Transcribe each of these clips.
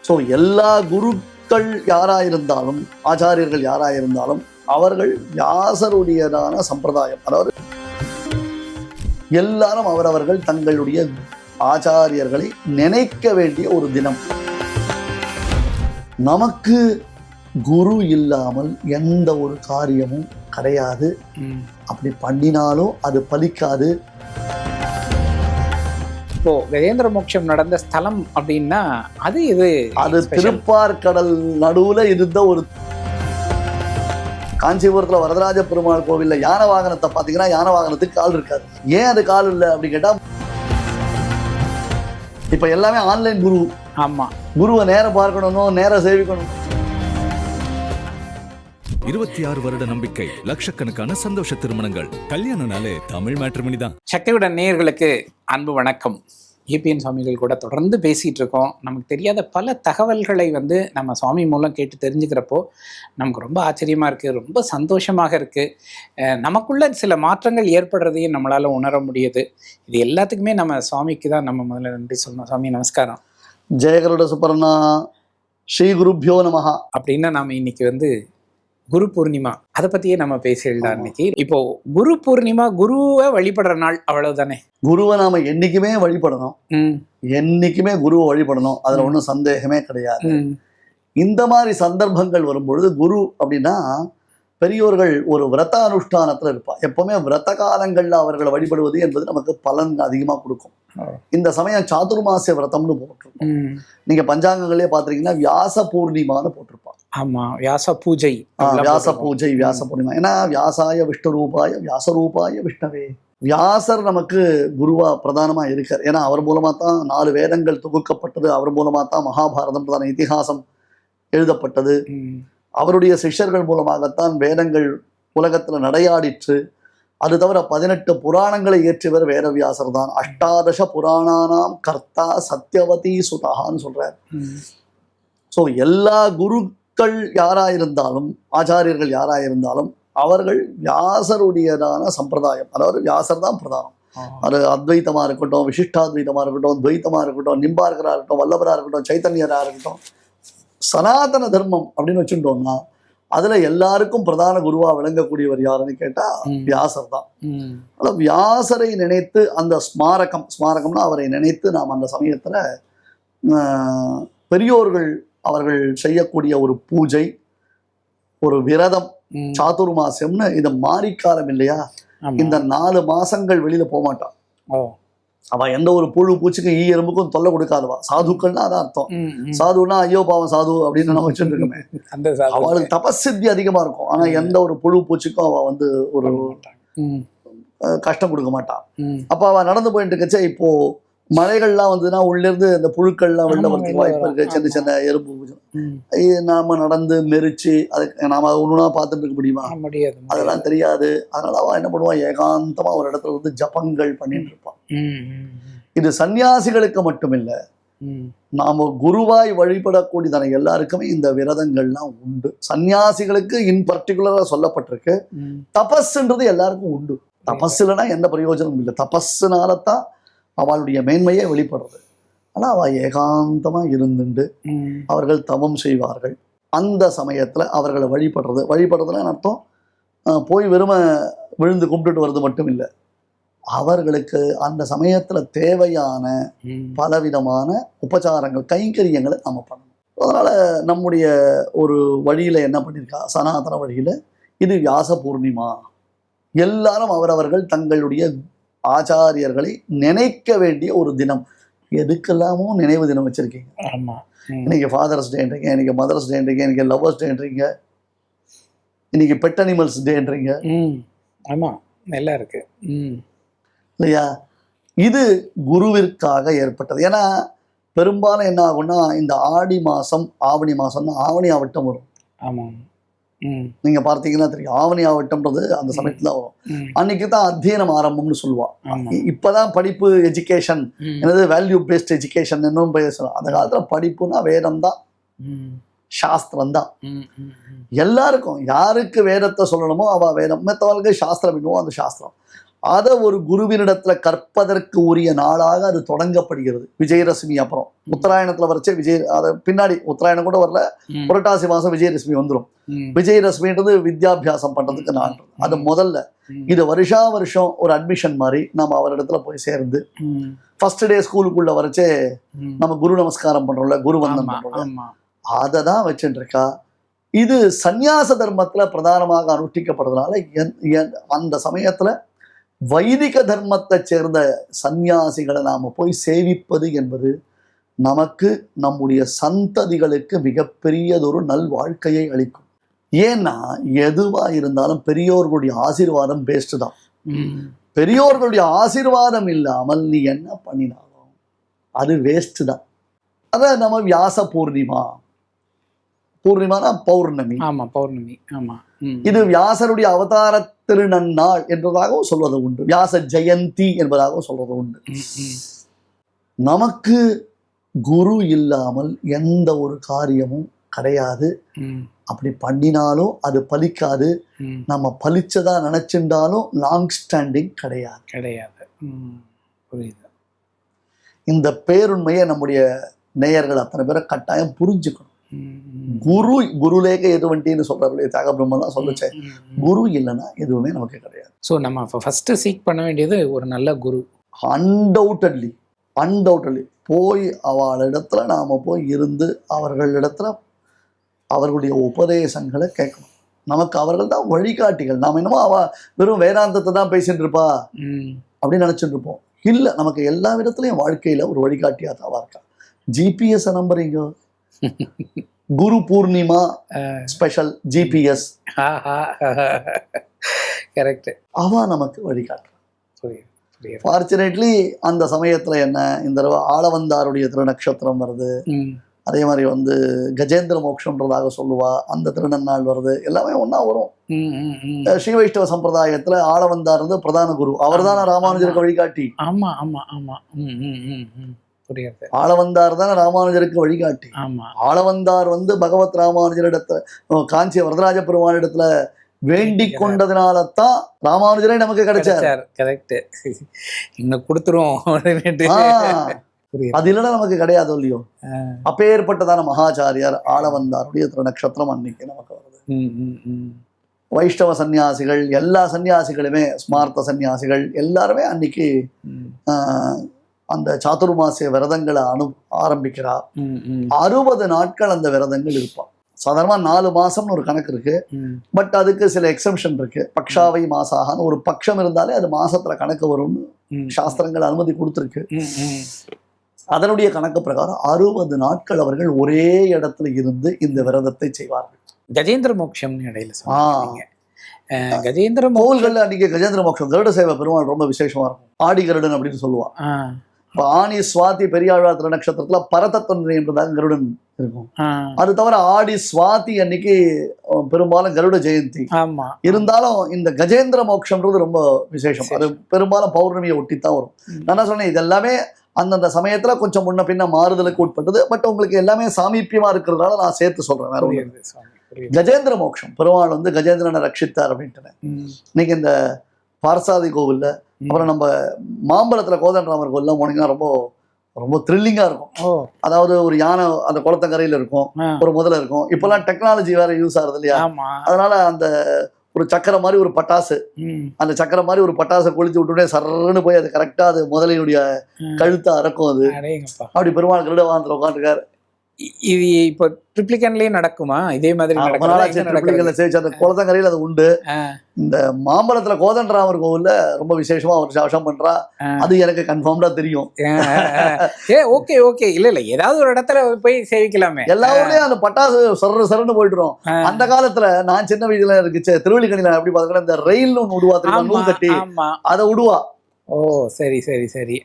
So எல்லா குருக்கள் யாராயிருந்தாலும், ஆச்சாரியர்கள் யாராயிருந்தாலும் அவர்கள் வியாசருடையதான சம்பிரதாயம். அதாவது எல்லாரும் அவரவர்கள் தங்களுடைய ஆச்சாரியர்களை நினைக்க வேண்டிய ஒரு தினம். நமக்கு குரு இல்லாமல் எந்த ஒரு காரியமும் கிடையாது. அப்படி பண்ணினாலும் அது பலிக்காது. இப்போ கஜேந்திர மோட்சம் நடந்த ஸ்தலம் அப்படின்னா அது திருப்பார்கடல் நடுவுல இருந்த ஒரு காஞ்சிபுரத்துல வரதராஜ பெருமாள் கோவில்ல யானை வாகனத்தை பாத்தீங்கன்னா யானை வாகனத்துக்கு கால் இருக்காது. ஏன் அது கால் இல்லை அப்படின்னு கேட்டா, இப்ப எல்லாமே ஆன்லைன் குரு. ஆமா, குருவை நேரம் பார்க்கணும், நேரம் சேவிக்கணும். 26 வருட நம்பிக்கை, லட்சக்கணக்கான சந்தோஷ திருமணங்கள். கல்யாணம்னாலே தமிழ் மேட்ரிமோனி தான். சக்தியுடன் நேயர்களுக்கு அன்பு வணக்கம். ஏபிஎன் சுவாமிகள் கூட தொடர்ந்து பேசிகிட்டு இருக்கோம். நமக்கு தெரியாத பல தகவல்களை நம்ம சுவாமி மூலம் கேட்டு தெரிஞ்சுக்கிறப்போ நமக்கு ரொம்ப ஆச்சரியமாக இருக்குது, ரொம்ப சந்தோஷமாக இருக்குது. நமக்குள்ள சில மாற்றங்கள் ஏற்படுறதையும் நம்மளால் உணர முடியுது. இது எல்லாத்துக்குமே நம்ம சுவாமிக்கு தான் நம்ம முதல்ல நன்றி சொல்லணும். சுவாமி நமஸ்காரம். ஜெயகருட சுப்பர்ணா, ஸ்ரீ குருப்யோ நமஹா. அப்படின்னா நாம் இன்னைக்கு குரு பூர்ணிமா, அதை பற்றியே நம்ம பேசிடலாம் இன்னைக்கு. இப்போ குரு பூர்ணிமா, குருவை வழிபடுற நாள், அவ்வளவுதானே. குருவை நாம என்னைக்குமே வழிபடணும், என்னைக்குமே குருவை வழிபடணும். அதுல ஒன்றும் சந்தேகமே கிடையாது. இந்த மாதிரி சந்தர்ப்பங்கள் வரும்பொழுது குரு அப்படின்னா பெரியோர்கள் ஒரு விரத அனுஷ்டானத்துல இருப்பா. எப்பவுமே விரத காலங்கள்ல அவர்களை வழிபடுவது என்பது நமக்கு பலன் அதிகமா கொடுக்கும். இந்த சமயம் சாதுர்மாசிய விரதம்னு போட்டிருப்போம். நீங்க பஞ்சாங்கங்களே பாத்திருக்கீங்கன்னா வியாச பூர்ணிமான்னு போட்டிருப்பா. ஆமா, வியாச பூஜை, வியாச பூஜை, வியாச பூர்ணிமா. ஏன்னா வியாசாய விஷ்ணு ரூபாய வியாசரூபாய விஷ்ணவே. வியாசர் நமக்கு குருவா பிரதானமா இருக்கார். ஏன்னா அவர் மூலமா தான் 4 வேதங்கள் தொகுக்கப்பட்டது. அவர் மூலமா தான் மகாபாரதம் பிரதான இதிகாசம் எழுதப்பட்டது. அவருடைய சிஷ்யர்கள் மூலமாகத்தான் வேதங்கள் உலகத்துல நடையாடிற்று. அது தவிர 18 புராணங்களை இயற்றியவர் வேதவியாசர் தான். 18 புராணானாம் கர்த்தா சத்யவதி சுதான்னு சொல்றார். ஸோ எல்லா குருக்கள் யாராயிருந்தாலும், ஆச்சாரியர்கள் யாராயிருந்தாலும் அவர்கள் வியாசருடையதான சம்பிரதாயம். அதாவது வியாசர் தான் பிரதானம். அது அத்வைத்தமா இருக்கட்டும், விசிஷ்டாத்வைத்தமா இருக்கட்டும், துவைத்தமா இருக்கட்டும், நிம்பார்கரா இருக்கட்டும், வல்லபரா இருக்கட்டும், சைத்தன்யரா இருக்கட்டும், சனாதன தர்மம் அப்படின்னு வச்சுட்டோம்னா அதுல எல்லாருக்கும் பிரதான குருவா விளங்கக்கூடியவர் யாருன்னு கேட்டா வியாசர் தான். அதாவது வியாசரை நினைத்து அந்த ஸ்மாரகம்னா அவரை நினைத்து நாம் அந்த சமயத்துல பெரியோர்கள் அவர்கள் செய்யக்கூடிய ஒரு பூஜை, ஒரு விரதம், சாதுர்மாசியம்னு இது மாரிக்காலம் இல்லையா. இந்த 4 மாசங்கள் வெளியில போக மாட்டான். அவ எந்த ஒரு புழு பூச்சிக்கும் ஈ எறும்புக்கும் தொல்லை கொடுக்காதவா. சாதுக்கள்னா அதான் அர்த்தம். சாதுன்னா ஐயோ பாவம் சாது அப்படின்னு நம்ம வச்சுட்டு இருக்கோமே. அவளுக்கு தபசித்தி அதிகமா இருக்கும். ஆனா எந்த ஒரு புழு பூச்சிக்கும் அவ ஒரு கஷ்டம் கொடுக்க மாட்டான். அப்ப அவ நடந்து போயிட்டு இருக்கச்சே, இப்போ மழைகள்லாம் வந்ததுன்னா உள்ள இருந்து இந்த புழுக்கள்லாம் வெளில வரதுக்கு வாய்ப்பு இருக்கு. சின்ன சின்ன எறும்பு நாம நடந்து மெரிச்சு அதுக்கு நாம ஒண்ணுனா பார்த்துட்டு இருக்க முடியுமா? முடியாது. அதெல்லாம் தெரியாது. அதனால அவ என்ன பண்ணுவா, ஏகாந்தமா ஒரு இடத்துல ஜபங்கள் பண்ணிட்டு இருப்பான். இது சன்னியாசிகளுக்கு மட்டுமில்ல, நாம குருவாய் வழிபடக்கூடியதான எல்லாருக்குமே இந்த விரதங்கள்லாம் உண்டு. சன்னியாசிகளுக்கு இன் பர்டிகுலரா சொல்லப்பட்டிருக்கு. தபஸ்ன்றது எல்லாருக்கும் உண்டு. தபஸ் இல்லைன்னா எந்த பிரயோஜனமும் இல்லை. தபஸ்னாலதான் அவளுடைய மேன்மையே வெளிப்படுறது. ஆனால் அவள் ஏகாந்தமாக இருந்துண்டு அவர்கள் தவம் செய்வார்கள். அந்த சமயத்தில் அவர்களை வழிபடுறதுல அர்த்தம் போய் வெறுமை விழுந்து கும்பிட்டுட்டு வர்றது மட்டும் இல்லை. அவர்களுக்கு அந்த சமயத்தில் தேவையான பலவிதமான உபச்சாரங்கள், கைங்கரியங்களை நம்ம பண்ணணும். அதனால் நம்முடைய ஒரு வழியில் என்ன பண்ணியிருக்கா, சனாதன வழியில் இது வியாச பூர்ணிமா. எல்லாரும் அவரவர்கள் தங்களுடைய ஆச்சாரியர்களை நினைக்க வேண்டிய ஒரு தினம். எதுக்கெல்லாமோ நினைவு தினம் வச்சிருக்கீங்க. இன்னைக்கு ஃபாதர்ஸ் டேன்றீங்க, இன்னைக்கு மதர்ஸ் டேன்றீங்க, இன்னைக்கு லவ்வர்ஸ் டேன்றீங்க, இன்னைக்கு பெட் அனிமல்ஸ் டேன்றீங்க. ஆமா, நல்லா இருக்கு இல்லையா? இது குருவிற்காக ஏற்பட்டது. ஏன்னா பெரும்பாலும் என்ன ஆகும்னா, இந்த ஆடி மாசம் ஆவணி மாசம்னா ஆவணி ஆவட்டம் வரும். ஆமா, நீங்க பார்த்தீங்கன்னா தெரியும். ஆவணி ஆவட்டம்ன்றது அந்த சமயத்துல வரும். அன்னைக்கு தான் அத்தியனம் ஆரம்பம்னு சொல்லுவான். இப்பதான் படிப்பு, எஜுகேஷன், என்னது வேல்யூ பேஸ்ட் எஜுகேஷன் இன்னும் பேசலாம். அந்த காலத்துல படிப்புனா வேதம் தான், சாஸ்திரம் தான். எல்லாருக்கும் யாருக்கு வேதத்தை சொல்லணுமோ அவ வேதம், மற்றவர்களுக்கு சாஸ்திரம் என்னவோ அந்த சாஸ்திரம். அதை ஒரு குருவினிடத்துல கற்பதற்கு உரிய நாளாக அது தொடங்கப்படுகிறது. விஜயதசமி அப்புறம் உத்தராயணத்துல வரைச்சே அதை பின்னாடி உத்தராயணம் கூட வரல, புரட்டாசி மாசம் விஜயதசமி வந்துடும். விஜயதசமின்றது வித்யாபியாசம் பண்றதுக்கு நாள். அது முதல்ல இது வருஷா வருஷம் ஒரு அட்மிஷன் மாதிரி நம்ம அவரிடத்துல போய் சேர்ந்து ஃபர்ஸ்ட் டே ஸ்கூலுக்குள்ள வரைச்சே நம்ம குரு நமஸ்காரம் பண்றோம்ல, குரு வந்தனம் பண்றோம்ல, அதை தான் வச்சுட்டு இருக்கா. இது சந்நியாச தர்மத்துல பிரதானமாக அனுஷ்டிக்கப்படுறதுனால அந்த சமயத்துல வைதிக தர்மத்தை சேர்ந்த சந்நியாசிகளை நாம போய் சேவிப்பது என்பது நமக்கு நம்முடைய சந்ததிகளுக்கு மிகப்பெரியதொரு நல் வாழ்க்கையை அளிக்கும். ஏன்னா எதுவா இருந்தாலும் பெரியோர்களுடைய ஆசீர்வாதம் பேஸ்ட் தான். பெரியோர்களுடைய ஆசீர்வாதம் இல்லாமல் நீ என்ன பண்ணினாலும் அது வேஸ்ட் தான். அத நம்ம வியாச பூர்ணிமானா பௌர்ணமி. ஆமா, பௌர்ணமி. ஆமா, இது வியாசருடைய அவதார திருநன்னாள் என்பதாகவும் சொல்வது உண்டு, வியாச ஜெயந்தி என்பதாகவும் சொல்றது உண்டு. நமக்கு குரு இல்லாமல் எந்த ஒரு காரியமும் கிடையாது. அப்படி பண்ணினாலும் அது பலிக்காது. நம்ம பலிச்சதா நினைச்சிருந்தாலும் லாங் ஸ்டாண்டிங் கிடையாது. புரியுது. இந்த பேருண்மையை நம்முடைய நேயர்கள் அத்தனை பேரை கட்டாயம் புரிஞ்சுக்கணும். குருலேக எது வண்டின்னு சொல்றாரு தியாக பிரம்மன் தான் சொல்லுச்சேன். குரு இல்லைன்னா எதுவுமே நமக்கு கிடையாது. ஸோ நம்ம ஃபர்ஸ்ட் சீக் பண்ண வேண்டியது ஒரு நல்ல குரு. அன்டவுட்டட்லி போய் அவளிடத்துல நாம போய் இருந்து அவர்களிடத்துல அவர்களுடைய உபதேசங்களை கேட்கணும். நமக்கு அவர்கள் தான் வழிகாட்டிகள். நாம் என்னமோ வெறும் வேதாந்தத்தை தான் பேசிட்டு இருப்பா அப்படின்னு நினைச்சிட்டு இருப்போம். இல்லை, நமக்கு எல்லா விதத்துலையும் வாழ்க்கையில ஒரு வழிகாட்டியா தான் இருக்கா. ஜிபிஎஸ் நம்புறீங்க? Guru Purnima special GPS correct. அவ நமக்கு வழிகாட்டுறான். ஃபார்ச்சுனேட்லி அந்த சமயத்துல என்ன, இந்த தடவை ஆளவந்தாருடைய திருநக்ஷத்திரம் வருது. அதே மாதிரி கஜேந்திர மோட்சம்ன்றதாக சொல்லுவா, அந்த திருநன்னாள் வருது. எல்லாமே ஒன்னா வரும். ஸ்ரீ வைஷ்ணவ சம்பிரதாயத்துல ஆளவந்தார் பிரதான குரு. அவர் தானே ராமானுஜருக்கு வழிகாட்டி. ஆமா ஆமா ஆமா. புரியுது. ஆளவந்தார் தானே ராமானுஜருக்கு வழிகாட்டி. ஆளவந்தார் பகவத் ராமானுஜரிடத்துல காஞ்சி வரதராஜ பெருமானிடத்துல வேண்டிக் கொண்டதுனாலதான் ராமானுஜரே நமக்கு கிடைச்சார். கரெக்ட். இங்க கொடுத்துரும். அது இல்லைன்னா நமக்கு கிடையாது இல்லையோ. அப்பேற்பட்டதான மகாச்சாரியார் ஆளவந்தாருடைய திருநக்ஷத்திரம் அன்னைக்கு நமக்கு வருது. வைஷ்ணவ சன்னியாசிகள், எல்லா சன்னியாசிகளுமே, ஸ்மார்த்த சன்னியாசிகள் எல்லாருமே அன்னைக்கு அந்த சாதுர்மாசிய விரதங்களை ஆரம்பிக்கிறா. 60 நாட்கள் அந்த விரதங்கள் இருப்பான். சாதாரணமா 4 மாசம்னு ஒரு கணக்கு இருக்கு. பட் அதுக்கு சில எக்ஸம்ஷன் இருக்கு. பக்ஷாவை மாசாகனு ஒரு பட்சம் இருந்தாலே அது மாசத்துல கணக்கு வரும்னு சாஸ்திரங்கள் அனுமதி கொடுத்துருக்கு. அதனுடைய கணக்கு பிரகாரம் 60 நாட்கள் அவர்கள் ஒரே இடத்துல இருந்து இந்த விரதத்தை செய்வார்கள். கஜேந்திர மோட்சம் இடையில கஜேந்திர கோவில்கள் அன்னைக்கு கஜேந்திர மோட்சம் கருட சேவை பெருமாள் ரொம்ப விசேஷமா இருக்கும். ஆடி கருடன் அப்படின்னு சொல்லுவான். இப்போ ஆணி சுவாதி பெரியாழ்வார் திருநக்ஷத்திரத்துல பரதத்தொன்றை என்பதாக கருடன் இருக்கும். அது தவிர ஆடி சுவாதி அன்னைக்கு பெரும்பாலும் கருட ஜெயந்தி. இருந்தாலும் இந்த கஜேந்திர மோட்சம்ன்றது ரொம்ப விசேஷம். அது பெரும்பாலும் பௌர்ணமியை ஒட்டித்தான் வரும். நான் என்ன சொன்னேன், இது எல்லாமே அந்தந்த சமயத்துல கொஞ்சம் முன்ன பின்ன மாறுதலுக்கு உட்பட்டது. பட் உங்களுக்கு எல்லாமே சாமீப்பியமா இருக்கிறதுனால நான் சேர்த்து சொல்றேன். வேற கஜேந்திர மோட்சம் பெருமாள் கஜேந்திரனை ரட்சித்தார் அப்படின்ட்டு. இன்னைக்கு இந்த பார்சாதி கோவில்ல, அப்புறம் நம்ம மாம்பழத்துல கோதண்டராமர் கோவில்லாம் போனீங்கன்னா ரொம்ப ரொம்ப த்ரில்லிங்கா இருக்கும். அதாவது ஒரு யானை அந்த குளத்தங்கரையில இருக்கும், ஒரு முதல்ல இருக்கும். இப்பெல்லாம் டெக்னாலஜி வேற யூஸ் ஆகுது இல்லையா? அதனால அந்த ஒரு சக்கரம் மாதிரி ஒரு பட்டாசு, அந்த சக்கரம் மாதிரி ஒரு பட்டாசை கொளுத்தி விட்டுனே சர்ன்னு போய் அது கரெக்டா அது முதலையுடைய கழுத்தை அறக்கும். அது அப்படி பெருமாள் கருட வாகனத்துல உட்காந்துருக்காரு. இது இப்போ ட்ரிப்ளிகன்லயே நடக்குமா? இதே மாதிரி அந்த குளத்தங்கரையில் அது உண்டு. இந்த மாம்பழத்துல கோதண்டராமர் கோவில்ல ரொம்ப விசேஷமா ஒரு சாஷம் பண்றா. அது எனக்கு கன்ஃபார்ம்டா தெரியும். Okay okay. இல்ல ஏதாவது ஒரு இடத்துல போய் சேவிக்கலாமே. எல்லா ஊர்லயும் அந்த பட்டாசு சரன்னு போயிட்டுரும். அந்த காலத்துல நான் சின்ன வயசுல இருக்கு திருவள்ளிக்கணில எப்படி பாத்தீங்கன்னா இந்த ரயில் ஒன்று விடுவா, நூல் கட்டி அதை விடுவா. ஓ சரி சரி சரி.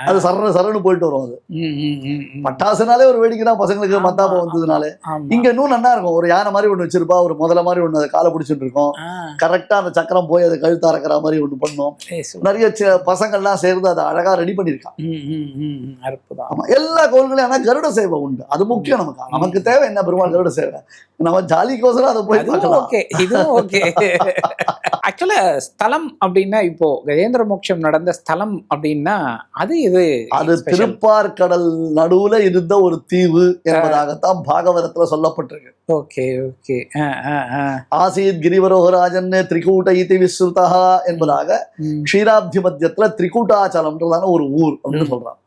அது சரன்னு போயிட்டு வரும். அது பட்டாசுனாலே ஒரு வேடிக்கை தான் பசங்களுக்கு. மத்தாப்ப வந்ததுனாலே இங்க இன்னும் நல்லா இருக்கும். ஒரு யானை மாதிரி ஒண்ணு வச்சிருப்பா, ஒரு முதல மாதிரி ஒண்ணு அதை காலை பிடிச்சிட்டு இருக்கும். கரெக்டா அந்த சக்கரம் போய் அதை கழுத்து அறக்கிற மாதிரி ஒண்ணு பண்ணும். நிறைய பசங்கள்லாம் சேர்ந்து அதை அழகா ரெடி பண்ணிருக்கான். ஆமா, எல்லா கோவில்களையும் ஆனா கருட சேவை உண்டு. அது முக்கியம். நமக்கு தேவை என்ன? பெருமாள் கருட சேவை. நம்ம ஜாலிக்கோசரம் அதை போய் பார்க்கலாம். இதுவும் ஓகே. ஆக்சுவலா ஸ்தலம் அப்படின்னா இப்போ கஜேந்திர மோட்சம் நடந்த ஸ்தலம் அப்படின்னா அது இது அது திருப்பார்கடல் நடுவுல இருந்த ஒரு தீவு என்பதாகத்தான் பாகவதத்துல சொல்லப்பட்டிருக்கு. Okay okay. ஆசீத் கிரிவரோகராஜன் திரிகூட்ட இதி விஸ்ருதா என்பதாக க்ஷீராப்தி மத்தியத்துல திரிகூட்டாச்சலம்ன்றதான ஒரு ஊர் அப்படின்னு சொல்றான்.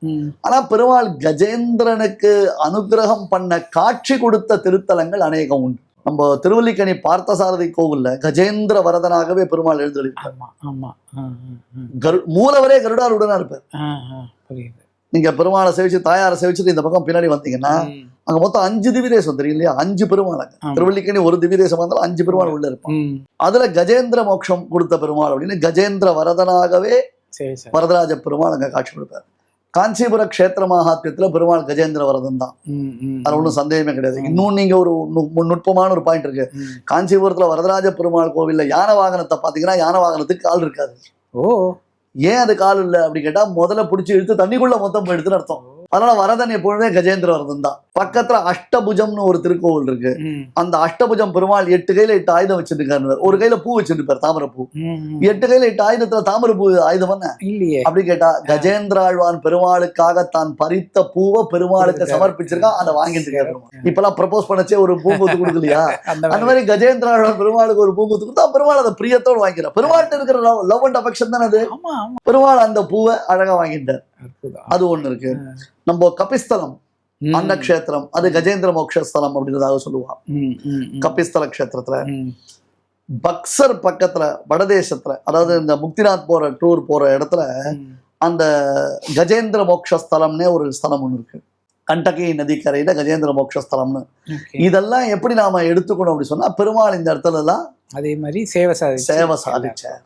ஆனா பெருமாள் கஜேந்திரனுக்கு அனுகிரகம் பண்ண காட்சி கொடுத்த திருத்தலங்கள் அநேகம் உண்டு. நம்ம திருவல்லிக்கணி பார்த்தசாரதி கோவில்ல கஜேந்திர வரதனாகவே பெருமாள் எழுந்தருளிருப்பார். மூலவரே கருடாருடனா இருப்பார். நீங்க பெருமாளை சேவிச்சு தாயாரை சேவிச்சுட்டு இந்த பக்கம் பின்னாடி வந்தீங்கன்னா அங்க மொத்தம் 5 திவ்யதேசம் தெரியும் இல்லையா? 5 பெருமாள். திருவல்லிக்கணி ஒரு திவ்யதேசம் வந்தாலும் 5 பெருமாள் உள்ள இருப்பான். அதுல கஜேந்திர மோட்சம் கொடுத்த பெருமாள் அப்படின்னு கஜேந்திர வரதனாகவே வரதராஜ பெருமாள் அங்க காட்சி கொடுப்பார். காஞ்சிபுர கஷேத்திர மகாத்மியத்துல பெருமாள் கஜேந்திர வரதன் தான். அது ஒன்றும் சந்தேகமே கிடையாது. இன்னும் நீங்க ஒரு நுட்பமான ஒரு பாயிண்ட் இருக்கு. காஞ்சிபுரத்துல வரதராஜ பெருமாள் கோவில்ல யானை வாகனத்தை பாத்தீங்கன்னா யானை வாகனத்துக்கு கால் இருக்காது. ஏன் அது கால் இல்லை அப்படி கேட்டா முதல்ல பிடிச்சி இழுத்து தண்ணிக்குள்ள மொத்தம் போயிடுதுன்னு அர்த்தம். அதனால வரதன் எப்பொழுதுமே கஜேந்திர வரதன் தான். பக்கத்துல அஷ்டபுஜம்னு ஒரு திருக்கோவில் இருக்கு. அந்த அஷ்டபுஜம் பெருமாள் 8 கையில 8 ஆயுதம் வச்சிருக்காரு. ஒரு கையில பூ வச்சிருப்பாரு, தாமரை பூ. 8 கையில 8 ஆயுதத்துல தாமரை பூ ஆயுதம் என்ன இல்லையே அப்படி கேட்டா கஜேந்திராழ்வான் பெருமாளுக்காக தான் பறித்த பூவை பெருமாளுக்கு சமர்ப்பிச்சிருக்கான். அதை வாங்கிட்டு இருக்காரு. இப்பெல்லாம் ப்ரப்போஸ் பண்ணச்சே ஒரு பூங்கொத்து கொடுக்கலையா? அந்த மாதிரி கஜேந்திராழ்வான் பெருமாளுக்கு ஒரு பூங்கொத்து கொடுத்தா பெருமாள் அதை பிரியத்தோடு வாங்கிக்கிறார். பெருமாள்கிட்ட இருக்கிற லவ் அண்ட் அஃபெக்ஷன் தானே அது. பெருமாள் அந்த பூவை அழகா வாங்கிட்டார். அது ஒண்ணு இருக்கு. நம்ம கபிஸ்தலம் அன்னக்ஷேத்திரம், அது கஜேந்திர மோட்சஸ்தலம் அப்படின்றதாக சொல்லுவான். கபிஸ்தல கஷேத்திரத்துல பக்சர் பக்கத்துல வடதேசத்துல, அதாவது இந்த முக்திநாத் போற டூர் போற இடத்துல அந்த கஜேந்திர மோட்சஸ்தலம்னே ஒரு ஸ்தலம் ஒண்ணு இருக்கு. கண்டகி நதிக்கரையில கஜேந்திர மோட்சஸ்தலம்னு. இதெல்லாம் எப்படி நாம எடுத்துக்கணும் அப்படி சொன்னா, பெருமாள் இந்த இடத்துல எல்லாம் அதே மாதிரி சேவை சாதிச்சார்.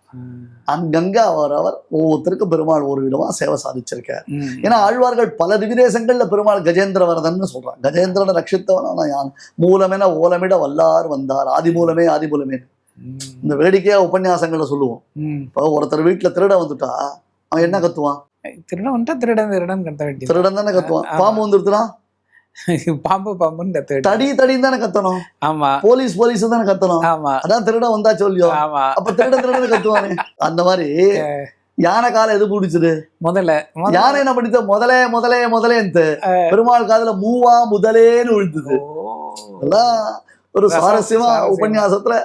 அங்கங்க அவர் ஒவ்வொருத்தருக்கும் பெருமாள் ஒரு விதமா சேவை சாதிச்சிருக்கார். ஏன்னா ஆழ்வார்கள் பல திவிதேசங்கள்ல பெருமாள் கஜேந்திர வரதன்னு சொல்றாங்க. கஜேந்திரனை ரட்சித்தவன் மூலமென ஓலமிட வல்லார் வந்தார், ஆதி மூலமே ஆதி மூலமே. இந்த வேடிக்கையா உபன்யாசங்கள்ல சொல்லுவோம். இப்போ ஒருத்தர் வீட்டுல திருட வந்துட்டா அவன் என்ன கத்துவான்? திருடன் வந்துட்டா திருடன் கத்த வேண்டியது. திருடன் தானே கத்துவான். பாம்பு வந்துருத்துனா பாம்பு தடின்னு தானே கத்தணும். ஆமா, போலீஸ் தானே கத்தணும். ஆமா, அதான் திருடன் வந்தா சொல்லியோ. அப்ப திருடன் கத்துவானே. அந்த மாதிரி யானை காலை எது பிடிச்சது? முதல்ல யானை என்ன பண்ணிட்டு முதலேன்ட்டு பெருமாள் காதுல மூவா முதலேன்னு விழுந்தது. எல்லாம் ஒரு சுவாரஸ்யமா உபன்யாசத்துல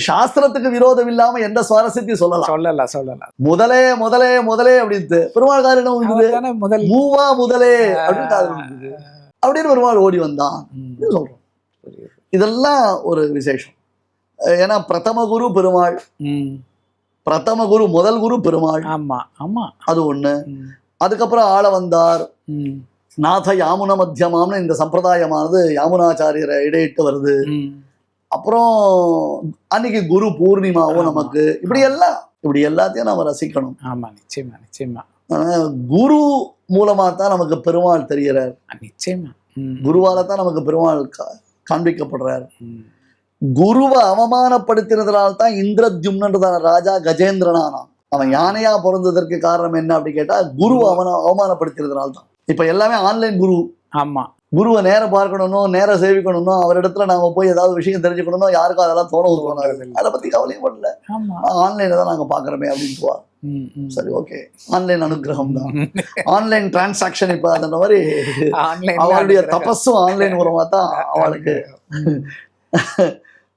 சாஸ்திரத்துக்கு விரோதம் இல்லாம எந்த சுவாரஸ்யத்தையும் சொல்லலாம். முதலே அப்படின்ட்டு பெருமாள் காது என்ன விழுந்தது? மூவா முதலே அப்படின்னு காது விழுந்தது. அப்படின்னு பெருமாள் ஓடி வந்தான் சொல்றோம். இதெல்லாம் ஒரு விசேஷம். ஏன்னா பிரதம குரு பெருமாள், பிரதம குரு முதல் குரு பெருமாள். அது ஒண்ணு. அதுக்கப்புறம் ஆள வந்தார் நாத யாமுன மத்தியமாம்னு இந்த சம்பிரதாயமானது யாமுனாச்சாரியரை இடையிட்டு வருது. அப்புறம் அன்னைக்கு குரு பூர்ணிமாவும் நமக்கு. இப்படி எல்லாத்தையும் நாம ரசிக்கணும். ஆமா, நிச்சயமா. குரு மூலமா தான் நமக்கு பெருமாள் தெரியறார். நிச்சயமா குருவால தான் நமக்கு பெருமாள் காண்பிக்கப்படுறார். குருவை அவமானப்படுத்தினதுனால்தான் இந்திரத்யும்னன்றதான ராஜா கஜேந்திரனானான். அவன் யானையா பிறந்ததற்கு காரணம் என்ன அப்படி கேட்டா குரு அவமானப்படுத்தினதுனால்தான். இப்ப எல்லாமே ஆன்லைன் குரு. ஆமா, குருவை நேரம் பார்க்கணும், நேரம் சேவிக்கணும்னோ, அவரிடத்துல நாம போய் ஏதாவது விஷயம் தெரிஞ்சுக்கணும்னோ யாருக்கும் அதெல்லாம் தோணாது. அதை பத்தி கவலையும் பண்ணல. ஆன்லைன்ல தான் நாங்க பாக்குறோமே அப்படின்ட்டுவா. சரி, ஓகே, ஆன்லைன் அனுகிரகம் தான், ஆன்லைன் டிரான்சாக்சன். இப்ப அந்த மாதிரி அவளுடைய தபஸும் ஆன்லைன் மூலமா தான் அவளுக்கு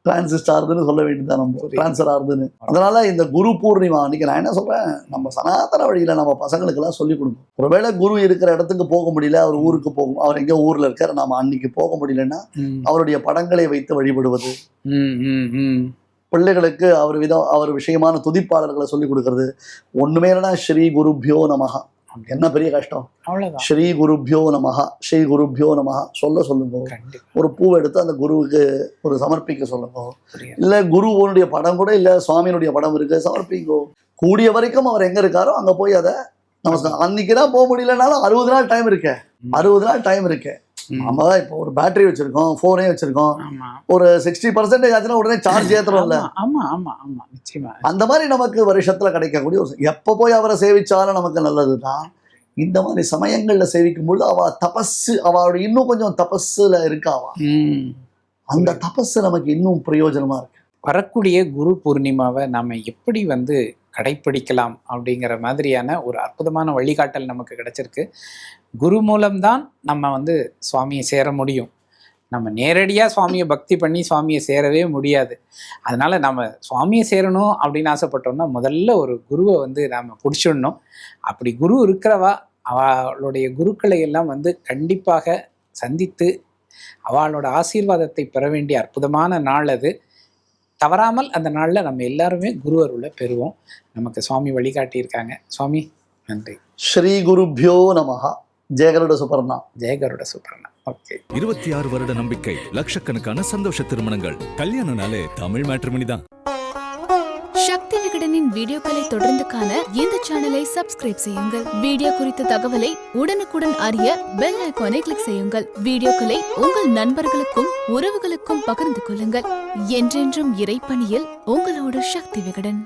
டிரான்சிஸ்ட் ஆறுதுன்னு சொல்ல வேண்டியதுதான், நம்ம டிரான்ஸ்ஃபர் ஆறுதுன்னு. அதனால இந்த குரு பூர்ணிமா அன்னைக்கு நான் என்ன சொல்றேன், நம்ம சனாதன வழியில நம்ம பசங்களுக்கு எல்லாம் சொல்லிக் கொடுக்கணும். ஒருவேளை குரு இருக்கிற இடத்துக்கு போக முடியல, அவர் ஊருக்கு போகும், அவர் எங்க ஊர்ல இருக்காரு, நாம அன்னைக்கு போக முடியலன்னா அவருடைய படங்களை வைத்து வழிபடுவது, பிள்ளைகளுக்கு அவர் விஷயமான துதிப்பாளர்களை சொல்லிக் கொடுக்கறது. ஒண்ணுமே இல்லைன்னா ஸ்ரீ குருபியோ நமஹ என்ன பெரிய கஷ்டம்? அவ்வளவுதான். ஸ்ரீ குருப்யோ நமஹ, ஸ்ரீ குருப்யோ நமஹ சொல்லுங்க. கண்டிப்பா. ஒரு பூவை எடுத்து அந்த குருவுக்கு ஒரு சமர்ப்பிக்க சொல்லுங்க. புரியுது. இல்ல குருவனுடைய படம் கூட இல்ல, சுவாமியினுடைய படம் இருக்கு, சமர்ப்பிங்கோ. கூடிய வரைக்கும் அவர் எங்க இருக்காரோ அங்க போய் அதை நம்ம அன்னைக்குதான் போக முடியலனாலும் 60 நாள் டைம் இருக்கு. 60 நாள் டைம் இருக்கு. நம்ம இப்போ ஒரு பேட்டரி வச்சிருக்கோம், போனே வச்சிருக்கோம், ஆமா. ஒரு 60% ஆச்சுன்னா உடனே சார்ஜ் ஏத்துறோம்ல. ஆமா ஆமா ஆமா நிச்சயமா. அந்த மாதிரி நமக்கு வருஷத்துல கிடைக்கக்கூடிய ஒரு எப்ப போய் அவரை சேவிச்சாலும் நமக்கு நல்லதுதான். இந்த மாதிரி சமயங்கள்ல சேவிக்கும் பொழுது அவ தபஸு, அவளுடைய இன்னும் கொஞ்சம் தபஸுல இருக்காவா, அந்த தபஸு நமக்கு இன்னும் பிரயோஜனமா இருக்கு. வரக்கூடிய குரு பூர்ணிமாவை நாம எப்படி வந்து கடைப்பிடிக்கலாம் அப்படிங்கிற மாதிரியான ஒரு அற்புதமான வழிகாட்டல் நமக்கு கிடைச்சிருக்கு. குரு மூலம்தான் நம்ம வந்து சுவாமியை சேர முடியும். நம்ம நேரடியாக சுவாமியை பக்தி பண்ணி சுவாமியை சேரவே முடியாது. அதனால நம்ம சுவாமியை சேரணும் அப்படின்னு ஆசைப்பட்டோம்னா முதல்ல ஒரு குருவை வந்து நாம் பிடிச்சிடணும். அப்படி குரு இருக்கிறவா அவளுடைய குருக்களை எல்லாம் வந்து கண்டிப்பாக சந்தித்து அவளோட ஆசீர்வாதத்தை பெற வேண்டிய அற்புதமான நாள் அது. தவறாமல் அந்த நாளில் நம்ம எல்லாருமே குரு அருளை பெறுவோம். நமக்கு சுவாமி வழிகாட்டியிருக்காங்க. சுவாமி நன்றி. ஸ்ரீ குருப்யோ நமஹ. ஜெயகருட சுபர்ணா. ஜெயகருட சுபர்ணா. ஓகே. 26 வருட நம்பிக்கை, லட்சக்கணக்கான சந்தோஷ திருமணங்கள். கல்யாணம்னாலே தமிழ் மேட்ரிமோனி தான். சக்தி விகடனின் வீடியோக்களை தொடர்ந்து காண இந்த சேனலை சப்ஸ்கிரைப் செய்யுங்கள். வீடியோ குறித்த தகவலை உடனுக்குடன் அறிய பெல் ஐகானை கிளிக் செய்யுங்கள். வீடியோக்களை உங்கள் நண்பர்களுக்கும் உறவுகளுக்கும் பகிர்ந்து கொள்ளுங்கள். என்றென்றும் இறைப்பணியில் உங்களோட சக்தி விகடன்.